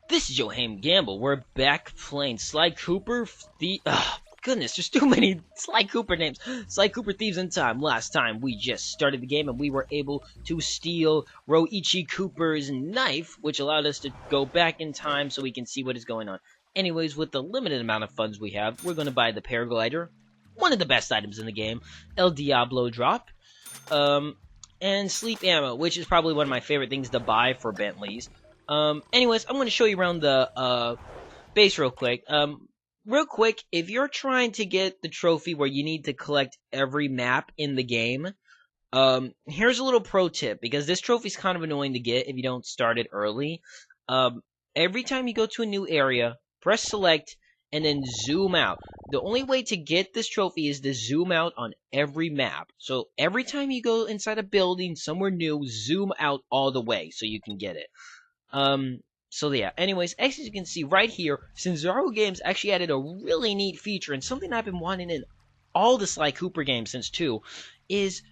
This is Johan Gamble. We're back playing Sly Cooper. Goodness, there's too many Sly Cooper names. Sly Cooper Thieves in Time. Last time we just started the game and we were able to steal Rioichi Cooper's knife, which allowed us to go back in time so we can see what is going on. Anyways, with the limited amount of funds we have, we're going to buy the paraglider, one of the best items in the game, El Diablo drop, and sleep ammo, which is probably one of my favorite things to buy for Bentleys. Anyways, I'm going to show you around the base real quick. Real quick, if you're trying to get the trophy where you need to collect every map in the game, here's a little pro tip, because this trophy's kind of annoying to get if you don't start it early. Every time you go to a new area, press select and then zoom out. The only way to get this trophy is to zoom out on every map. So every time you go inside a building somewhere new, zoom out all the way so you can get it. So yeah, anyways, as you can see right here, Sly Games actually added a really neat feature, and something I've been wanting in all the Sly Cooper games since 2, is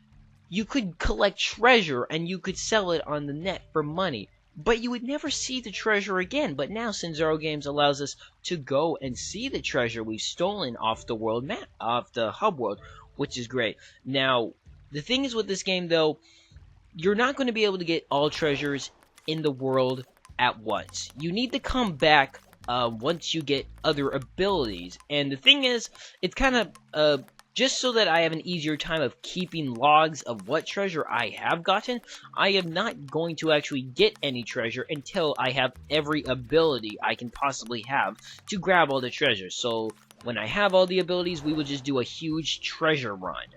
you could collect treasure and you could sell it on the net for money, but you would never see the treasure again. But now Sly Games allows us to go and see the treasure we've stolen off the world map, off the hub world, which is great. Now, the thing is with this game though, you're not going to be able to get all treasures in the world at once. You need to come back once you get other abilities. And the thing is, it's kind of just so that I have an easier time of keeping logs of what treasure I have gotten. I am not going to actually get any treasure until I have every ability I can possibly have to grab all the treasures. So when I have all the abilities, we will just do a huge treasure run.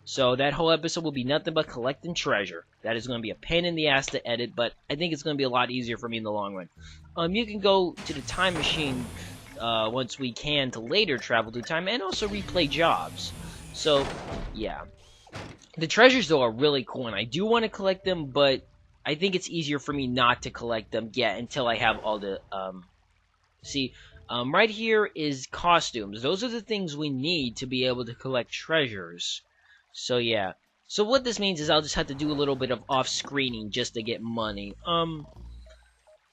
So that whole episode will be nothing but collecting treasure. That is going to be a pain in the ass to edit, but I think it's going to be a lot easier for me in the long run. You can go to the time machine once we can to later travel through time and also replay jobs. So, yeah. The treasures, though, are really cool, and I do want to collect them, but I think it's easier for me not to collect them yet until I have all the, right here is costumes. Those are the things we need to be able to collect treasures. So yeah, so what this means is I'll just have to do a little bit of off-screening just to get money. And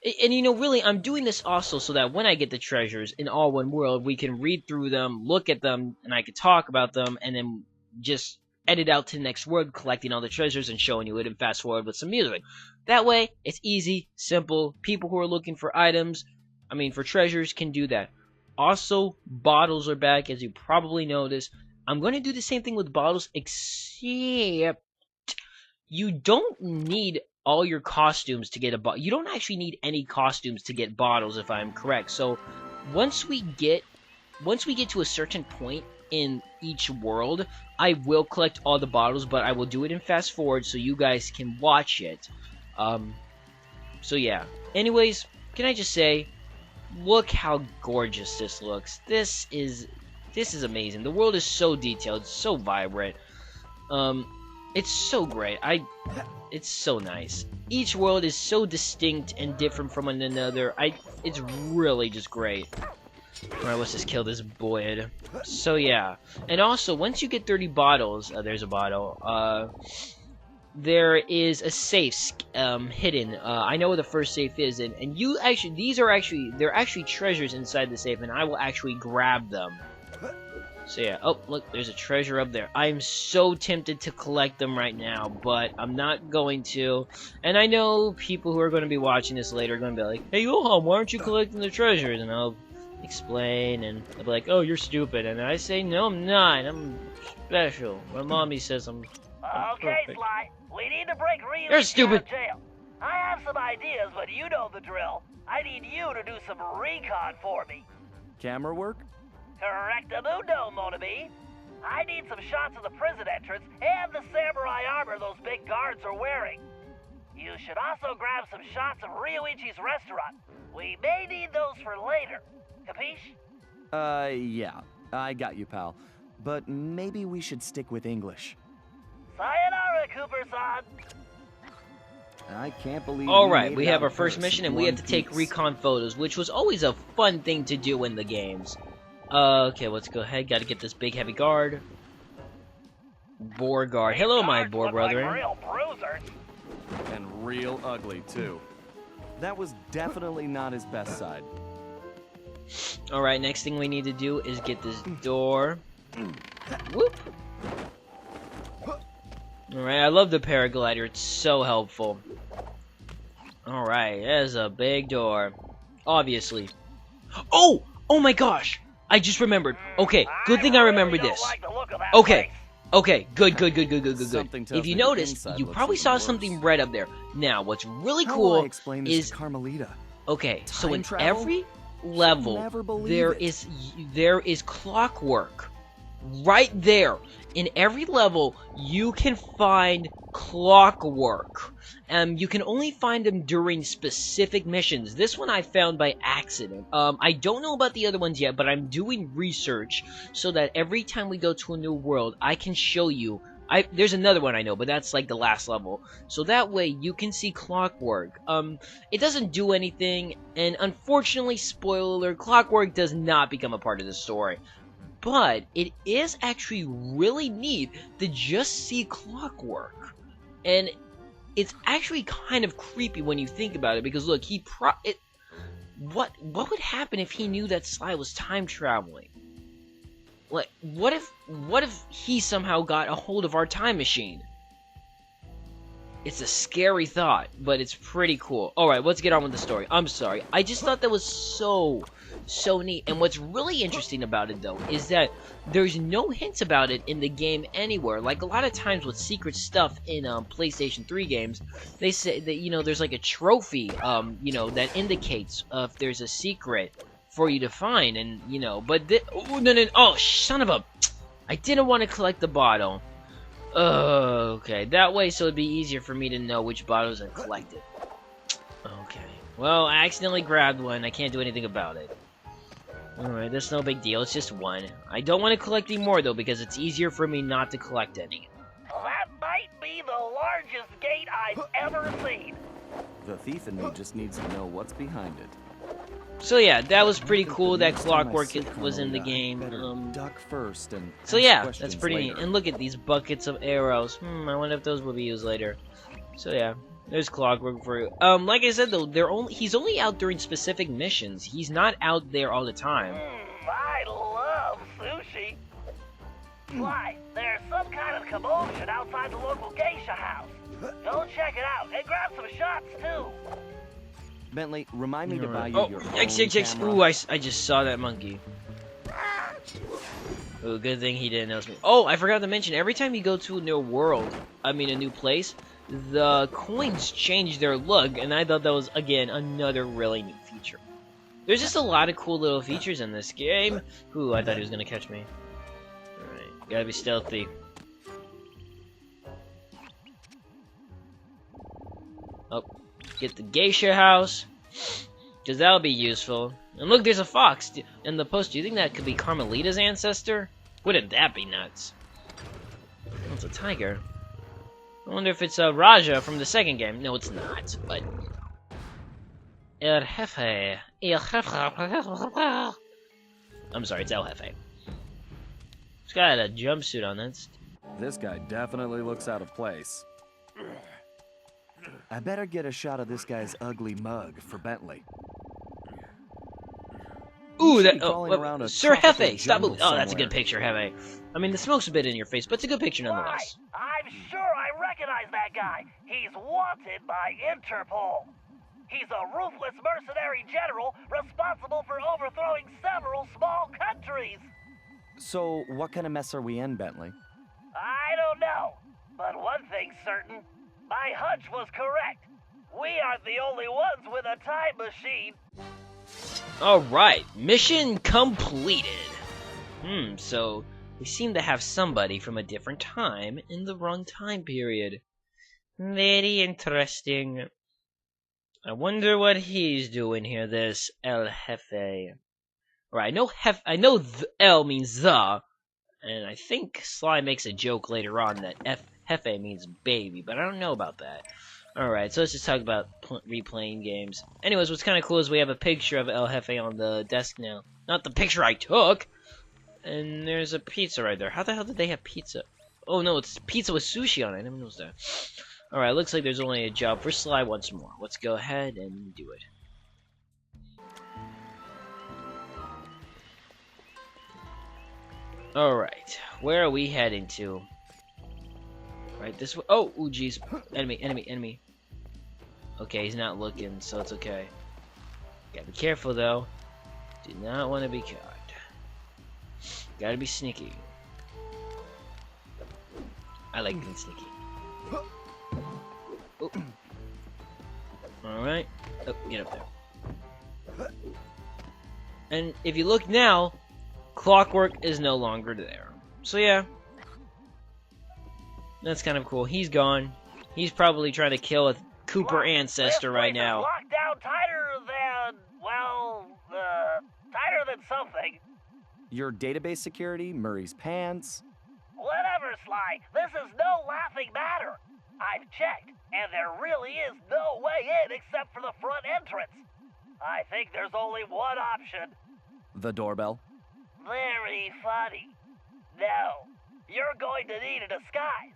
you know, really, I'm doing this also so that when I get the treasures in All One World, we can read through them, look at them, and I can talk about them, and then just edit out to the next world, collecting all the treasures and showing you it, and fast forward with some music. That way, it's easy, simple. People who are looking for items, for treasures, can do that. Also, bottles are back, as you probably noticed. I'm going to do the same thing with bottles, except you don't need all your costumes to get a bottle. You don't actually need any costumes to get bottles, if I'm correct. So once we get to a certain point in each world, I will collect all the bottles, but I will do it in fast forward so you guys can watch it. So yeah. Anyways, can I just say, look how gorgeous this looks. This is amazing. The world is so detailed, so vibrant. It's so great. It's so nice. Each world is so distinct and different from one another. It's really just great. Alright, let's just kill this boy. So yeah. And also, once you get 30 bottles, there's a bottle, there is a safe hidden. I know where the first safe is, and you actually, they're actually treasures inside the safe, and I will actually grab them. So yeah, oh look, there's a treasure up there. I'm so tempted to collect them right now, but I'm not going to. And I know people who are going to be watching this later are going to be like, hey Johan, why aren't you collecting the treasures? And I'll explain, and they'll be like, oh, you're stupid. And I say, no, I'm not. I'm special. My mommy says I'm okay, perfect. Sly, we need to break Rioichi You're stupid. out of jail. I have some ideas, but you know the drill. I need you to do some recon for me. Camera work? Correctamundo, Monabe. I need some shots of the prison entrance and the samurai armor those big guards are wearing. You should also grab some shots of Rioichi's restaurant. We may need those for later. Capiche? Yeah. I got you, pal. But maybe we should stick with English. Sayonara, Cooper-san. I can't believe. Alright, we have our first mission, and we have to take recon photos, which was always a fun thing to do in the games. Okay, let's go ahead. Gotta get this big heavy guard. Boar guard. Hello, my boar brethren. Like real bruisers. And real ugly, too. That was definitely not his best side. Alright, next thing we need to do is get this door. Whoop! Alright, I love the paraglider. It's so helpful. Alright, there's a big door. Obviously. Oh! Oh my gosh! I just remembered. Okay, good thing I remembered this. Okay. Okay, good. If you noticed, you probably saw something red up there. Now, what's really cool is Carmelita. okay. So in Time travel? every level, there is clockwork right there. In every level, you can find clockwork. You can only find them during specific missions. This one I found by accident. I don't know about the other ones yet, but I'm doing research so that every time we go to a new world, I can show you. There's another one I know, but that's like the last level. So that way you can see clockwork. It doesn't do anything, and unfortunately, spoiler alert, clockwork does not become a part of the story. But it is actually really neat to just see clockwork. And it's actually kind of creepy when you think about it, because look, what would happen if he knew that Sly was time traveling? Like, what if he somehow got a hold of our time machine? It's a scary thought, but it's pretty cool. Alright, let's get on with the story. I'm sorry. I just thought that was so neat. And what's really interesting about it, though, is that there's no hints about it in the game anywhere. Like, a lot of times with secret stuff in PlayStation 3 games, they say that, you know, there's like a trophy, you know, that indicates if there's a secret for you to find. And, you know, but oh, no. Oh, son of a... I didn't want to collect the bottle. Okay, that way so it'd be easier for me to know which bottles I collected. Okay, well, I accidentally grabbed one. I can't do anything about it. Alright, that's no big deal. It's just one. I don't want to collect any more, though, because it's easier for me not to collect any. That might be the largest gate I've ever seen. The thief in me just needs to know what's behind it. So yeah, that was pretty cool that clockwork was in the game. Duck first and so yeah, that's pretty neat. And look at these buckets of arrows. I wonder if those will be used later. So yeah, there's clockwork for you. Like I said though, he's only out during specific missions. He's not out there all the time. I love sushi. Why? There's some kind of commotion outside the local geisha house. Go check it out and grab some shots too. Bentley, remind me to buy you your Yikes. camera. Ooh, I just saw that monkey. Ooh, good thing he didn't notice me. Oh, I forgot to mention, every time you go to a new world, a new place, the coins change their look, and I thought that was, again, another really neat feature. There's just a lot of cool little features in this game. Ooh, I thought he was gonna catch me. Alright, gotta be stealthy. Oh. Get the geisha house, because that'll be useful. And look, there's a fox in the post. Do you think that could be Carmelita's ancestor? Wouldn't that be nuts? Oh, it's a tiger. I wonder if it's Raja from the second game. No, it's not, but... El Jefe. I'm sorry, it's El Jefe. He's got a jumpsuit on. This guy definitely looks out of place. I better get a shot of this guy's ugly mug for Bentley. Ooh, that Sir tropical Hefe, stop moving. Oh, that's a somewhere. good picture, Hefe. I mean, the smoke's a bit in your face, but it's a good picture nonetheless. Why, I'm sure I recognize that guy. He's wanted by Interpol. He's a ruthless mercenary general responsible for overthrowing several small countries. So, what kind of mess are we in, Bentley? I don't know, but one thing's certain. My hunch was correct. We aren't the only ones with a time machine. Alright, mission completed. So we seem to have somebody from a different time in the wrong time period. Very interesting. I wonder what he's doing here, this El Jefe. Alright, I know El means the, and I think Sly makes a joke later on that Jefe means baby, but I don't know about that. Alright, so let's just talk about replaying games. Anyways, what's kind of cool is we have a picture of El Jefe on the desk now. Not the picture I took! And there's a pizza right there. How the hell did they have pizza? Oh no, it's pizza with sushi on it. I didn't know that. Alright, looks like there's only a job for Sly once more. Let's go ahead and do it. Alright, where are we heading to? Right, this way. Oh, ooh, jeez. Enemy, enemy, enemy. Okay, he's not looking, so it's okay. Gotta be careful, though. Do not want to be caught. Gotta be sneaky. I like being sneaky. Oh. Alright. Oh, get up there. And if you look now, Clockwork is no longer there. So yeah. That's kind of cool. He's gone. He's probably trying to kill a Cooper ancestor right now. Locked down tighter than, well, tighter than something. Your database security, Murray's pants. Whatever, Sly. This is no laughing matter. I've checked, and there really is no way in except for the front entrance. I think there's only one option. The doorbell. Very funny. No, you're going to need a disguise.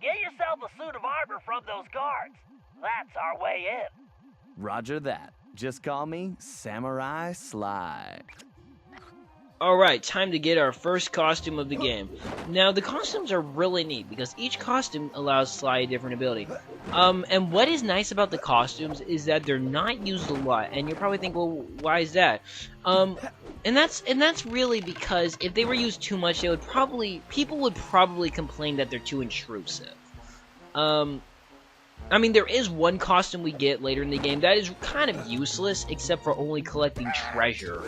Get yourself a suit of armor from those guards. That's our way in. Roger that. Just call me Samurai Sly. Alright, time to get our first costume of the game. Now, the costumes are really neat, because each costume allows Sly a different ability. And what is nice about the costumes is that they're not used a lot, and you're probably thinking, well, why is that? And that's really because if they were used too much, people would probably complain that they're too intrusive. I mean, there is one costume we get later in the game that is kind of useless, except for only collecting treasure.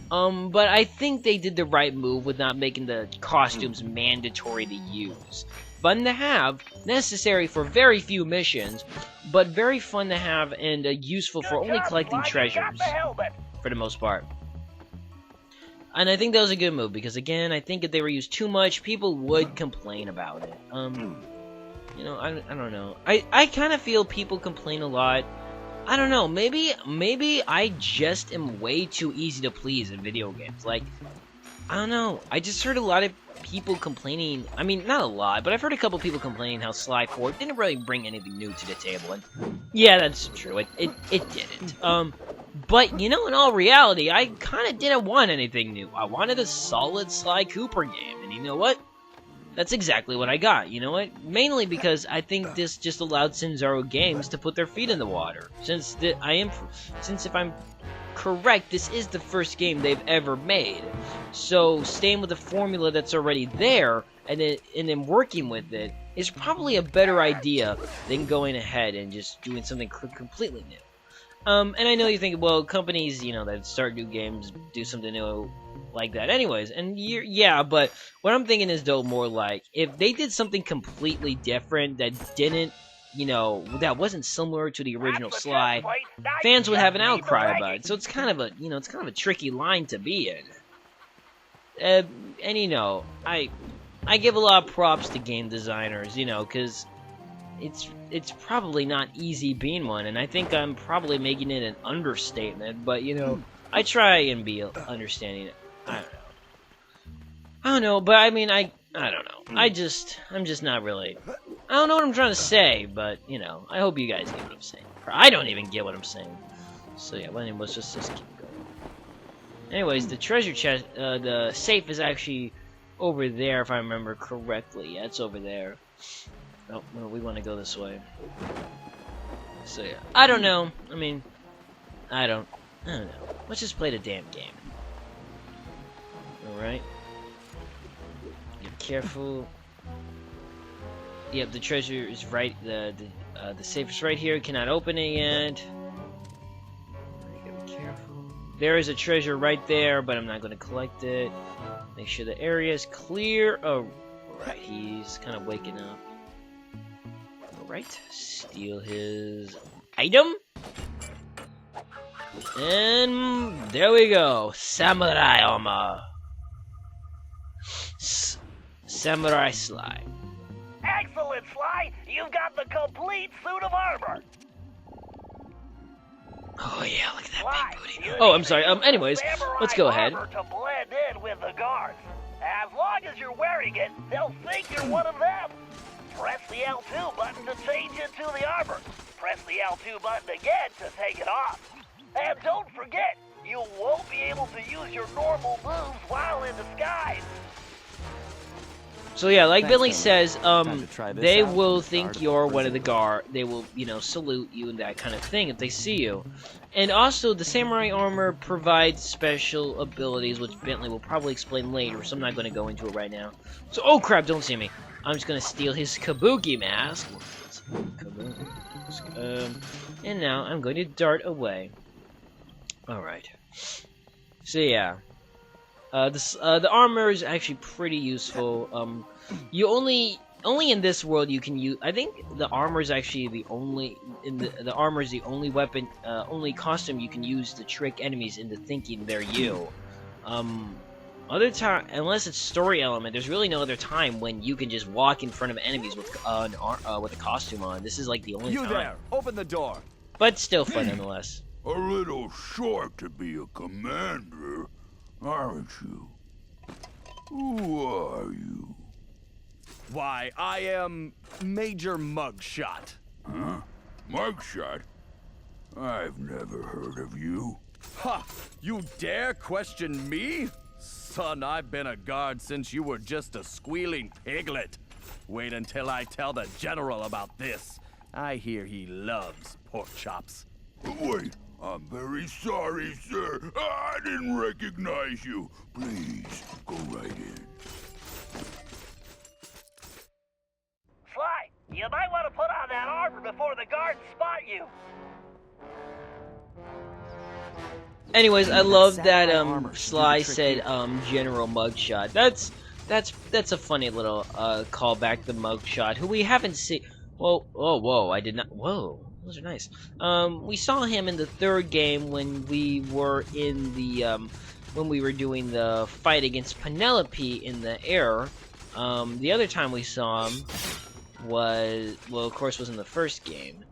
But I think they did the right move with not making the costumes mandatory to use. Fun to have, necessary for very few missions, but very fun to have and useful for only collecting treasures, for the most part. And I think that was a good move, because again, I think if they were used too much, people would complain about it. You know, I don't know. I kind of feel people complain a lot. I don't know. Maybe I just am way too easy to please in video games. Like, I don't know. I just heard a lot of people complaining. I mean, not a lot, but I've heard a couple people complaining how Sly 4 didn't really bring anything new to the table. And yeah, that's true. It didn't. But you know, in all reality, I kind of didn't want anything new. I wanted a solid Sly Cooper game, and you know what? That's exactly what I got, you know what? Mainly because I think this just allowed Sinzaro Games to put their feet in the water. Since if I'm correct, this is the first game they've ever made. So staying with the formula that's already there and then working with it is probably a better idea than going ahead and just doing something completely new. And I know you think, well, companies, you know, that start new games do something new like that anyways, and yeah, but what I'm thinking is, though, more like, if they did something completely different that didn't, you know, that wasn't similar to the original Sly, fans would have an outcry about it, so it's kind of a, you know, it's kind of a tricky line to be in. And, you know, I give a lot of props to game designers, you know, because it's probably not easy being one, and I think I'm probably making it an understatement, but, you know, I try and be understanding. I don't know, but I mean, I don't know. I'm just not really. I don't know what I'm trying to say, but you know, I hope you guys get what I'm saying. I don't even get what I'm saying. So yeah, well, anyway, let's just keep going. Anyways, the treasure chest, the safe is actually over there, if I remember correctly. Yeah, it's over there. Oh, well, we want to go this way. So yeah, I don't know. I mean, I don't know. Let's just play the damn game. Alright. Get careful. Yep, the treasure is right. The safe is right here. Cannot open it yet. Be careful. There is a treasure right there, but I'm not going to collect it. Make sure the area is clear. Oh, right. He's kind of waking up. Alright. Steal his item. And there we go. Samurai armor. Samurai Sly. Excellent, Sly! You've got the complete suit of armor! Oh yeah, look at that big booty. Oh, I'm sorry. Anyways, let's go ahead. To blend in with the guards. As long as you're wearing it, they'll think you're one of them. Press the L2 button to change into the armor. Press the L2 button again to take it off. And don't forget, you won't be able to use your normal moves while in disguise. So yeah, like Thanks, Billy Billy. says, Time to try this they out will and think start you're a one of the prison. guard. They will, salute you and that kind of thing if they see you. And also, the samurai armor provides special abilities, which Bentley will probably explain later, so I'm not going to go into it right now. So, oh crap, don't see me. I'm just going to steal his kabuki mask. And now I'm going to dart away. Alright. So yeah. The armor is actually pretty useful. You only in this world you can use. I think the armor is actually the only the armor is the only weapon, only costume you can use to trick enemies into thinking they're you. Other time, unless it's story element, there's really no other time when you can just walk in front of enemies with a costume on. This is like the only You time. there! Open the door. But still fun nonetheless. A little short to be a commander, aren't you? Who are you? Why, I am Major Mugshot. Huh? Mugshot? I've never heard of you. Ha! You dare question me? Son, I've been a guard since you were just a squealing piglet. Wait until I tell the general about this. I hear he loves pork chops. Wait, I'm very sorry, sir. I didn't recognize you. Please, go right in. Sly, you might want to put on that armor before the guards spot you. Anyways, I love that armor should do Sly the trick said here. General Mugshot. That's a funny little callback to Mugshot, who we haven't seen. Whoa, I did not. Whoa, those are nice. We saw him in the third game when we were in the when we were doing the fight against Penelope in the air. The other time we saw him was, well, of course, was in the first game.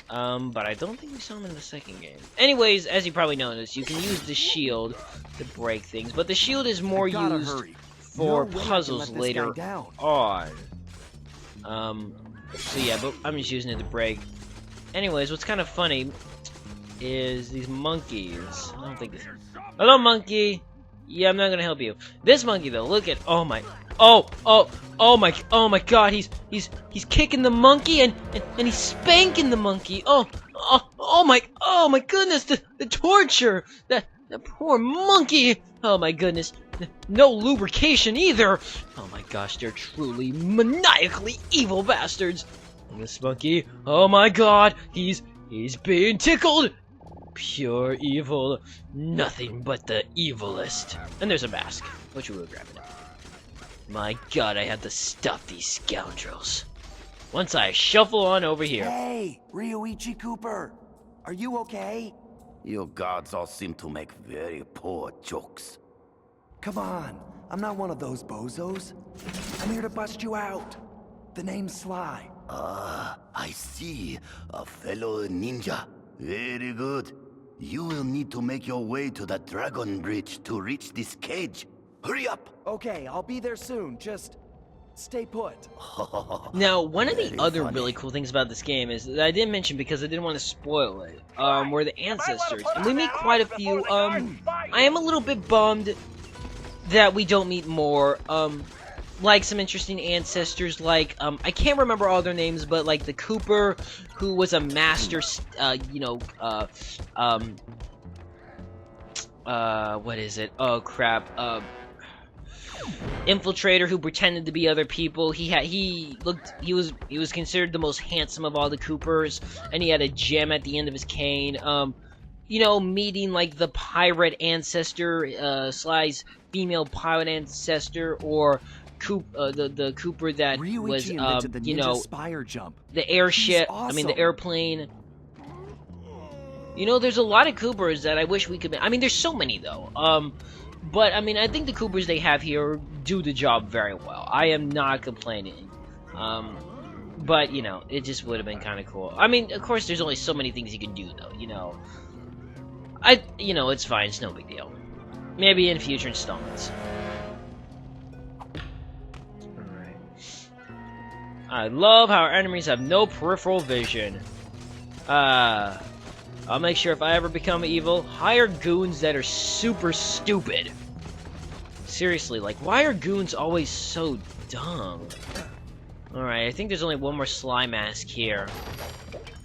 But I don't think we saw him in the second game. Anyways, as you probably noticed, you can use the shield to break things, but the shield is more Gotta used hurry. for No way I can puzzles let this later guy down. on. So yeah, but I'm just using it to break. Anyways, what's kind of funny is these monkeys. I don't think this. Hello, monkey. Yeah, I'm not gonna help you. This monkey though, look at. Oh my God, he's kicking the monkey and he's spanking the monkey. Oh my goodness, the torture. That poor monkey. Oh my goodness. No lubrication either. Oh my gosh, they're truly maniacally evil bastards. And this monkey, oh my God, he's being tickled. Pure evil, nothing but the evilest. And there's a mask, which we will grab it. My God, I have to stop these scoundrels. Once I shuffle on over here. Hey, Rioichi Cooper, are you okay? You guards all seem to make very poor jokes. Come on, I'm not one of those bozos. I'm here to bust you out. The name's Sly. Ah, I see. A fellow ninja. Very good. You will need to make your way to the Dragon Bridge to reach this cage. Hurry up! Okay, I'll be there soon. Just stay put. Now, one of the Very other funny. really cool things about this game is that I didn't mention because I didn't want to spoil it. Were the ancestors, and we meet quite a few. I am a little bit bummed that we don't meet more. Like some interesting ancestors, like I can't remember all their names, but like the Cooper, who was a master, what is it? Oh crap, infiltrator who pretended to be other people. He was considered the most handsome of all the Coopers, and he had a gem at the end of his cane. Meeting like the pirate ancestor, Sly's female pirate ancestor, or the Cooper that was, Rioichi invented the ninja spire jump. the airship. He's I mean, the awesome. airplane. There's a lot of Coopers that I wish we could. I mean, there's so many though. But I mean, I think the Coopers they have here do the job very well. I am not complaining. But it just would have been kind of cool. I mean, of course, there's only so many things you can do though. It's fine. It's no big deal. Maybe in future installments. I love how our enemies have no peripheral vision. I'll make sure if I ever become evil, hire goons that are super stupid. Seriously, like, why are goons always so dumb? Alright, I think there's only one more Sly mask here.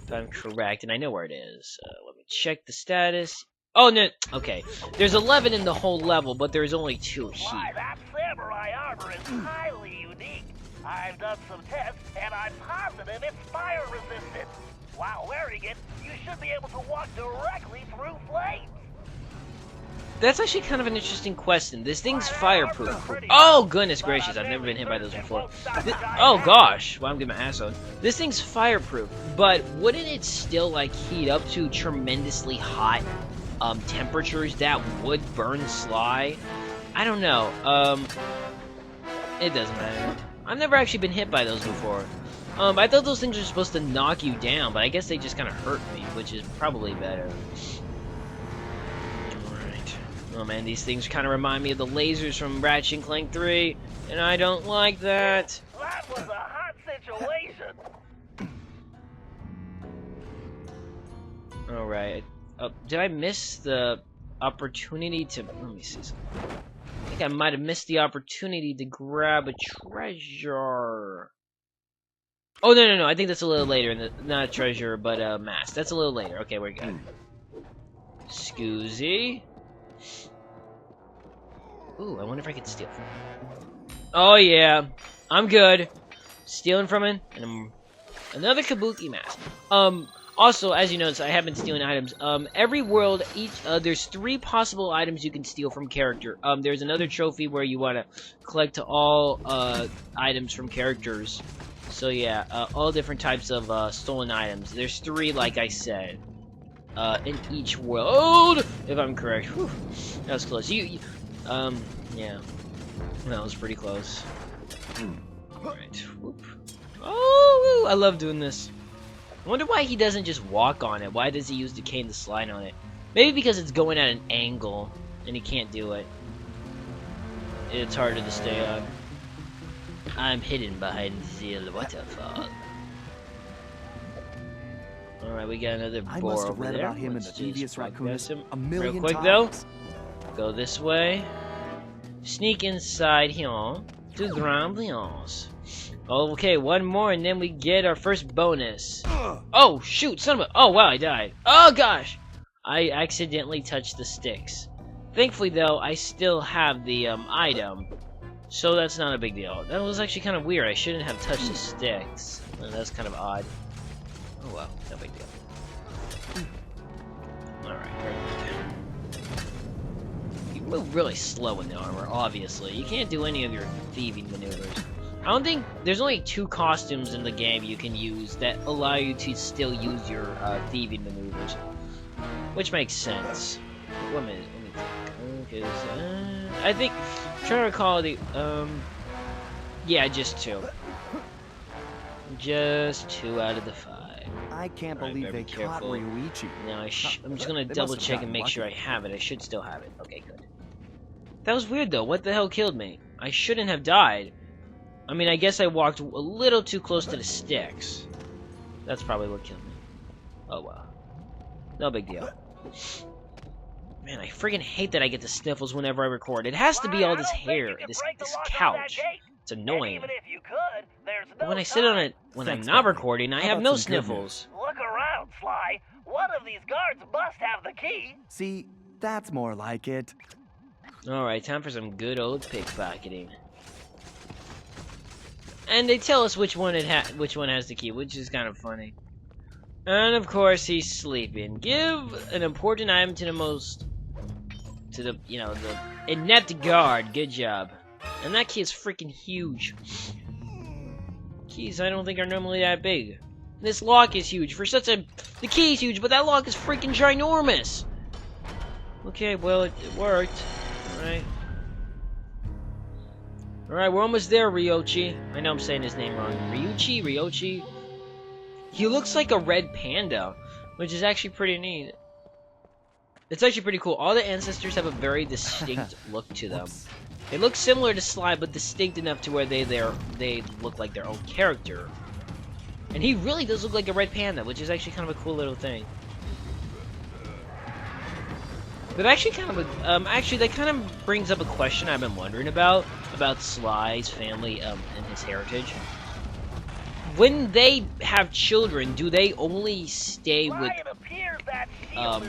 If I'm correct, and I know where it is. Let me check the status. Oh, no, okay. There's 11 in the whole level, but there's only 2 Why, here. that samurai armor is highly unique. I've done some tests, and I'm positive it's fire resistant. While wearing it, you should be able to walk directly through flames. That's actually kind of an interesting question. This thing's fireproof. Oh, goodness gracious, I've never been hit by those before. Oh, gosh. Well, I'm getting my ass on. This thing's fireproof, but wouldn't it still, like, heat up to tremendously hot temperatures that would burn Sly? I don't know. It doesn't matter. I've never actually been hit by those before. I thought those things were supposed to knock you down, but I guess they just kind of hurt me, which is probably better. Alright. Oh man, these things kind of remind me of the lasers from Ratchet and Clank 3, and I don't like that. That was a hot situation. Alright. Did I miss the opportunity to... Let me see something. I think I might have missed the opportunity to grab a treasure. Oh, no. I think that's a little later. Not a treasure, but a mask. That's a little later. Okay, we're good. Scoozy. Ooh, I wonder if I could steal from him. Oh, yeah. I'm good. Stealing from him. And another Kabuki mask. Also, as you notice, I have been stealing items. Every world, there's 3 possible items you can steal from character. There's another trophy where you want to collect all items from characters. So yeah, all different types of stolen items. There's 3, like I said, in each world, if I'm correct. Whew, that was close. Yeah, that was pretty close. Alright, whoop. Oh, I love doing this. I wonder why he doesn't just walk on it. Why does he use the cane to slide on it? Maybe because it's going at an angle, and he can't do it. It's harder to stay on. I'm hidden behind the waterfall. Alright, we got another boar I must have over read there. about him Let's in the Devious just walk Raccoon past him a million real quick, times. though. Go this way. Sneak inside here to the ambiance. Okay, one more, and then we get our first bonus. Oh, shoot, son of a... Oh, wow, I died. Oh, gosh! I accidentally touched the sticks. Thankfully, though, I still have the item. So that's not a big deal. That was actually kind of weird. I shouldn't have touched the sticks. That's kind of odd. Oh well, no big deal. Alright, perfect. You move really slow in the armor, obviously. You can't do any of your thieving maneuvers. I don't think... There's only 2 costumes in the game you can use that allow you to still use your thieving maneuvers. Which makes sense. Let me think. I think... I'm trying to recall the... Yeah, just 2. Just 2 out of the 5. I can't Alright, believe they very caught careful. Rioichi. Now, I'm just gonna They double must have check and gotten make sure I lucky. have it. I should still have it. Okay, good. That was weird, though. What the hell killed me? I shouldn't have died. I mean, I guess I walked a little too close to the sticks. That's probably what killed me. Oh, well. No big deal. Man, I friggin' hate that I get the sniffles whenever I record. It has to be all this hair, this couch. It's annoying. Even if you could, there's no But when I sit on time. it, when Thanks, I'm not Bentley. recording, I How have about no some good sniffles. Look around, Sly. One of these guards must have the key. See, that's more like it. Alright, time for some good old pickpocketing. And they tell us which one has the key, which is kind of funny. And of course, he's sleeping. Give an important item to the inept guard. Good job. And that key is freaking huge. Keys I don't think are normally that big. This lock is huge. The key is huge, but that lock is freaking ginormous. Okay, well, it worked. Alright. Alright, we're almost there, Rioichi. I know I'm saying his name wrong. Rioichi? He looks like a red panda, which is actually pretty neat. It's actually pretty cool. All the ancestors have a very distinct look to them. They look similar to Sly, but distinct enough to where they look like their own character. And he really does look like a red panda, which is actually kind of a cool little thing. But actually, that kind of brings up a question I've been wondering about Sly's family and his heritage. When they have children, do they only stay with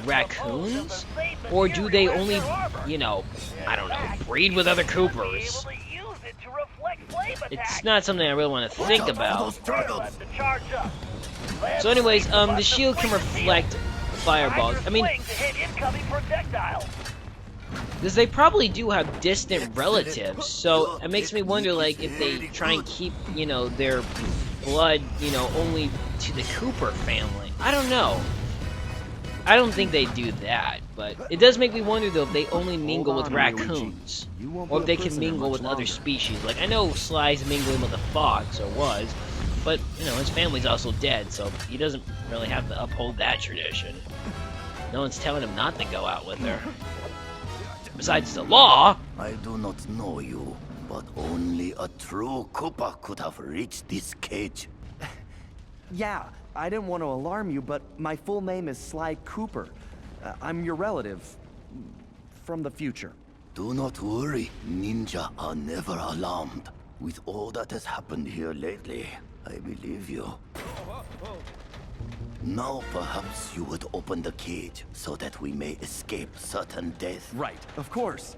raccoons, or do they only, you know, I don't know, breed with other Coopers? It's not something I really want to think about. So anyways, the shield can reflect fireballs. I mean, because they probably do have distant relatives, so it makes me wonder, like, if they try and keep, you know, their blood, you know, only to the Cooper family. I don't know. I don't think they do that, but it does make me wonder, though, if they only mingle with raccoons, or if they can mingle with other species. Like, I know Sly's mingling with a fox, or was, but, you know, his family's also dead, so he doesn't really have to uphold that tradition. No one's telling him not to go out with her. Besides the law! I do not know you, but only a true Koopa could have reached this cage. Yeah, I didn't want to alarm you, but my full name is Sly Cooper. I'm your relative. From the future. Do not worry, ninja are never alarmed. With all that has happened here lately, I believe you. Now perhaps you would open the cage so that we may escape certain death. Right, of course.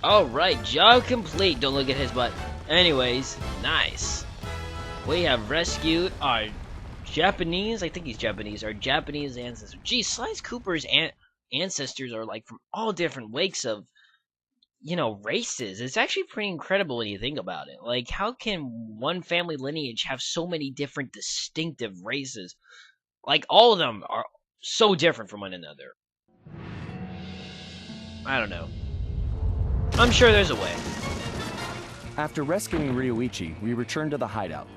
Alright, job complete. Don't look at his butt. Anyways, nice. We have rescued our Japanese, I think he's Japanese, our Japanese ancestors. Geez, Sly Cooper's ancestors are like from all different wakes of, you know, races. It's actually pretty incredible when you think about it. Like, how can one family lineage have so many different distinctive races? Like, all of them are so different from one another. I don't know. I'm sure there's a way. After rescuing Rioichi, we returned to the hideout.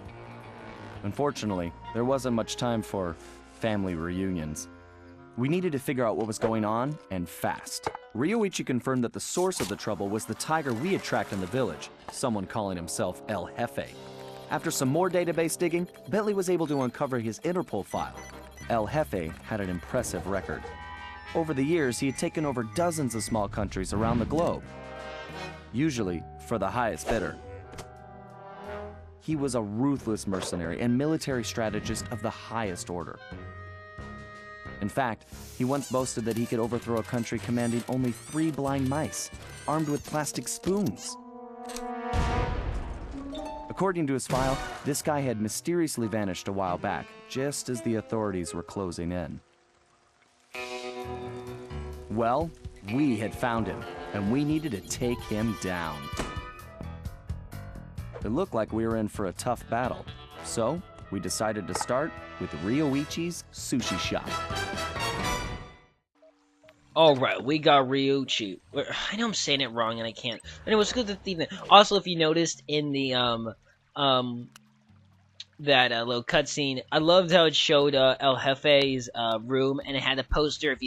Unfortunately, there wasn't much time for family reunions. We needed to figure out what was going on, and fast. Rioichi confirmed that the source of the trouble was the tiger we had tracked in the village, someone calling himself El Jefe. After some more database digging, Bentley was able to uncover his Interpol file. El Jefe had an impressive record. Over the years, he had taken over dozens of small countries around the globe, usually for the highest bidder. He was a ruthless mercenary and military strategist of the highest order. In fact, he once boasted that he could overthrow a country commanding only 3 blind mice, armed with plastic spoons. According to his file, this guy had mysteriously vanished a while back, just as the authorities were closing in. Well, we had found him, and we needed to take him down. It looked like we were in for a tough battle, so we decided to start with Rioichi's sushi shop. Alright, we got Rioichi. I know I'm saying it wrong and I can't. Anyway, let's go to the theme. Also, if you noticed in the, that little cutscene, I loved how it showed El Jefe's room, and it had a poster. If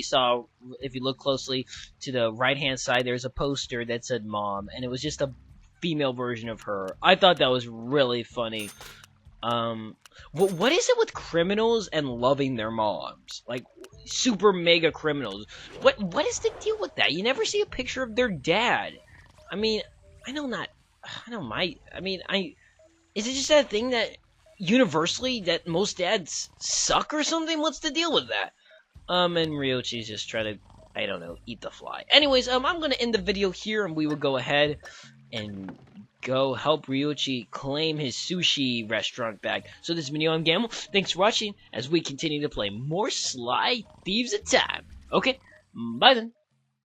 you look closely to the right-hand side, there's a poster that said Mom, and it was just a female version of her. I thought that was really funny. What is it with criminals and loving their moms? Like, super mega criminals. What is the deal with that? You never see a picture of their dad. I mean, is it just that thing that universally that most dads suck or something? What's the deal with that? And Rioichi's just trying to, I don't know, eat the fly. Anyways, I'm gonna end the video here, and we will go ahead and go help Rioichi claim his sushi restaurant back. So this is Video on Gamble. Thanks for watching as we continue to play more Sly Thieves in time. Okay, bye then.